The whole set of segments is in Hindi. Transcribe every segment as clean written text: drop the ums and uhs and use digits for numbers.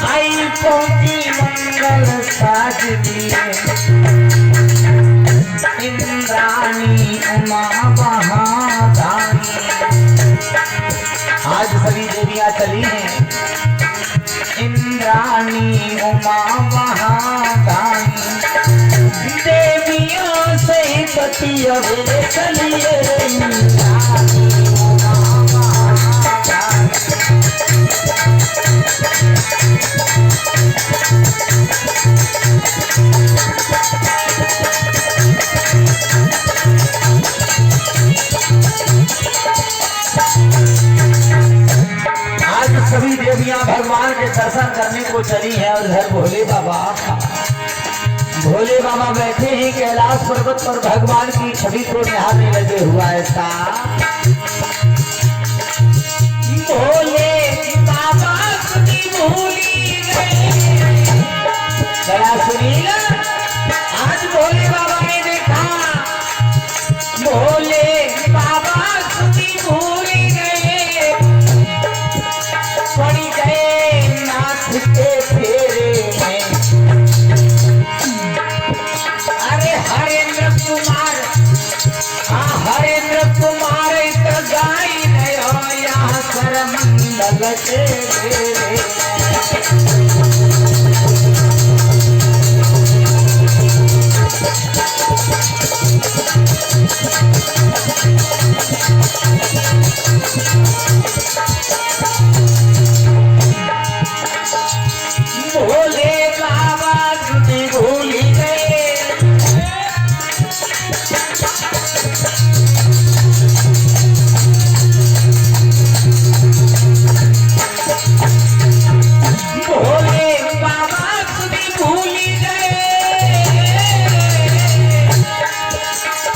आई पहुंची मंगल साज दिए इंद्राणी उमा महाधानी। आज सभी देवियां चली हैं इंद्राणी उमा महाधानी। देवियों से पतिया वे चलिए इंद्राणी उमा महाधानी। आज सभी देवियां भगवान के दर्शन करने को चली हैं और घर भोले बाबा बैठे हैं कैलाश पर्वत पर भगवान की छवि को निहारने लगे हुआ ऐसा। भोले बाबा खुदी भूली गए। जरा सुनिए, आज भोले बाबा ने देखा भोले बाबा खुदी भूली गए। पड़ी गए नाथ के फेरे में। अरे हरेंद्र कुमार, हाँ हरेंद्र कुमार इतना गाई नहीं हो यहाँ सरमंडल के फेरे भोले बाबा तुझे भूल गए। भोले बाबा तुझे भूल गए।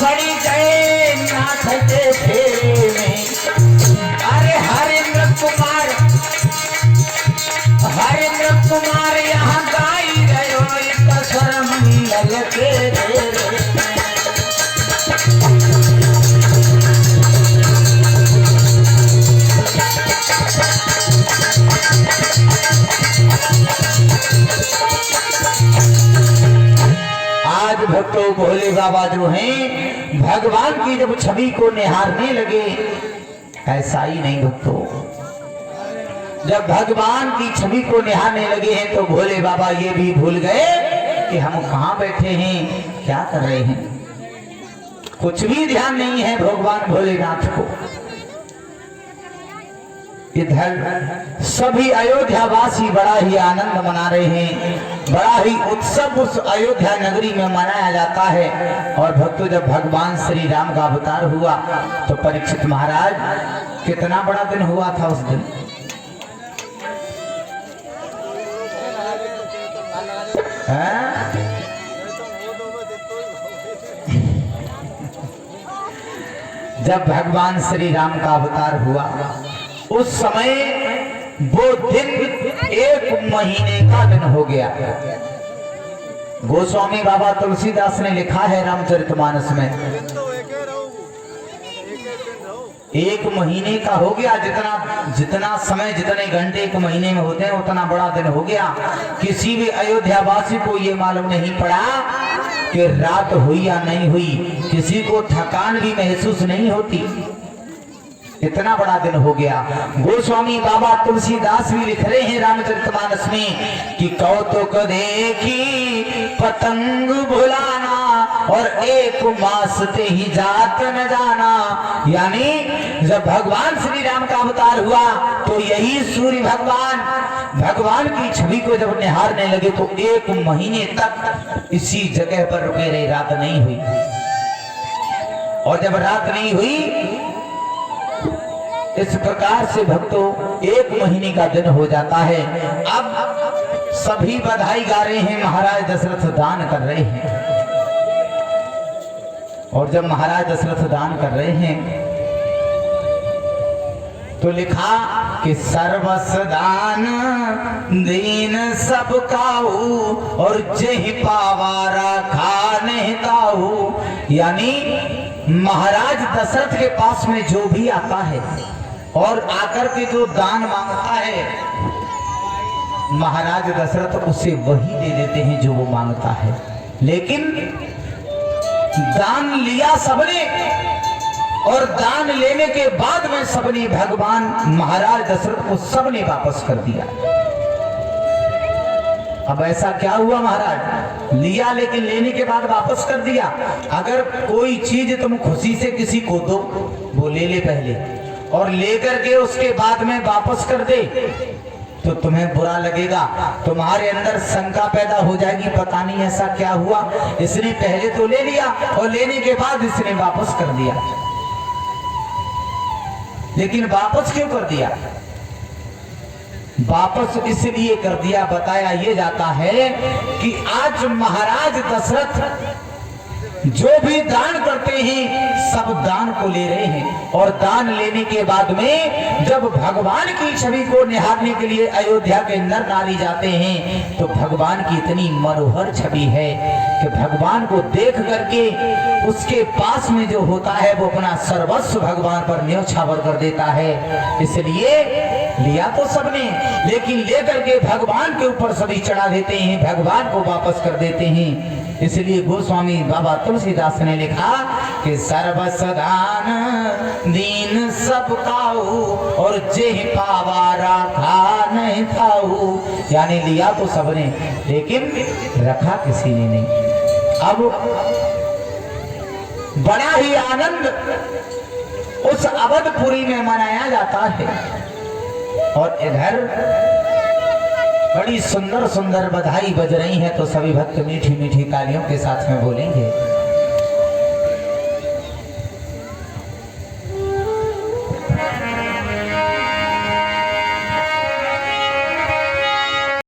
पड़ी गए नाथ के फेरे में। अरे हरेंद्र कुमार यहाँ गाई रहे हो इतना सरमंडल के फेरे। आज भक्तों भोले बाबा जो हैं भगवान की जब छवि को निहारने लगे, ऐसा ही नहीं भक्तों, जब भगवान की छवि को निहारने लगे हैं तो भोले बाबा ये भी भूल गए कि हम कहाँ बैठे हैं, क्या कर रहे हैं। कुछ भी ध्यान नहीं है भगवान भोलेनाथ को। इधर सभी अयोध्यावासी बड़ा ही आनंद मना रहे हैं, बड़ा ही उत्सव उस अयोध्या नगरी में मनाया जाता है। और भक्तों जब भगवान श्री राम का अवतार हुआ तो परीक्षित महाराज कितना बड़ा दिन हुआ था उस दिन। जब भगवान श्री राम का अवतार हुआ उस समय वो दिन 1 महीने का दिन हो गया। गोस्वामी बाबा तुलसीदास ने लिखा है रामचरितमानस में 1 महीने का हो गया। जितना समय जितने घंटे 1 महीने में होते हैं उतना बड़ा दिन हो गया। किसी भी अयोध्यावासी को ये मालूम नहीं पड़ा कि रात हुई या नहीं हुई, किसी को थकान भी महसूस नहीं होती, इतना बड़ा दिन हो गया। गोस्वामी बाबा तुलसीदास भी लिख रहे हैं रामचरितमानस में कि कौतुक देखी पतंग भुलाना और 1 मास ते ही जात न जाना। यानी जब भगवान श्री राम का अवतार हुआ तो यही सूर्य भगवान की छवि को जब निहारने लगे तो 1 महीने तक इसी जगह पर रुके रहे, रात नहीं हुई। और जब रात नहीं हुई इस प्रकार से भक्तों 1 महीने का दिन हो जाता है। अब सभी बधाई गा रहे हैं, महाराज दशरथ दान कर रहे हैं। और जब महाराज दशरथ दान कर रहे हैं तो लिखा कि सर्वस दान दीन सब काहू और जेहि पावारा खाने ताहू। यानी महाराज दशरथ के पास में जो भी आता है और आकर के जो दान मांगता है महाराज दशरथ उसे वही दे देते हैं जो वो मांगता है। लेकिन दान लिया सबने, और दान लेने के बाद में सबने भगवान महाराज दशरथ को सबने वापस कर दिया। अब ऐसा क्या हुआ महाराज, लिया लेकिन लेने के बाद वापस कर दिया। अगर कोई चीज तुम खुशी से किसी को दो, वो ले ले पहले, और लेकर के उसके बाद में वापस कर दे, तो तुम्हें बुरा लगेगा, तुम्हारे अंदर शंका पैदा हो जाएगी, पता नहीं ऐसा क्या हुआ, इसने पहले तो ले लिया और लेने के बाद इसने वापस कर दिया। लेकिन वापस क्यों कर दिया? वापस इसलिए कर दिया, बताया ये जाता है कि आज महाराज दशरथ जो भी दान करते हैं सब दान को ले रहे हैं, और दान लेने के बाद में जब भगवान की छवि को निहारने के लिए अयोध्या के नर नारी जाते हैं तो भगवान की इतनी मनोहर छवि है कि भगवान को देख करके उसके पास में जो होता है वो अपना सर्वस्व भगवान पर न्योछावर कर देता है। इसलिए लिया तो सबने, लेकिन लेकर के भगवान के ऊपर सभी चढ़ा देते हैं, भगवान को वापस कर देते हैं। इसलिए गोस्वामी बाबा तुलसीदास ने लिखा कि सर्वस्व दान दीन सब काऊ, और जेह पावा रखा नहीं थाऊ। यानी लिया तो सबने, लेकिन रखा किसी ने नहीं। अब बड़ा ही आनंद उस अवधपुरी में मनाया जाता है, और इधर बड़ी सुंदर सुंदर बधाई बज रही है, तो सभी भक्त मीठी मीठी तालियों के साथ में बोलेंगे।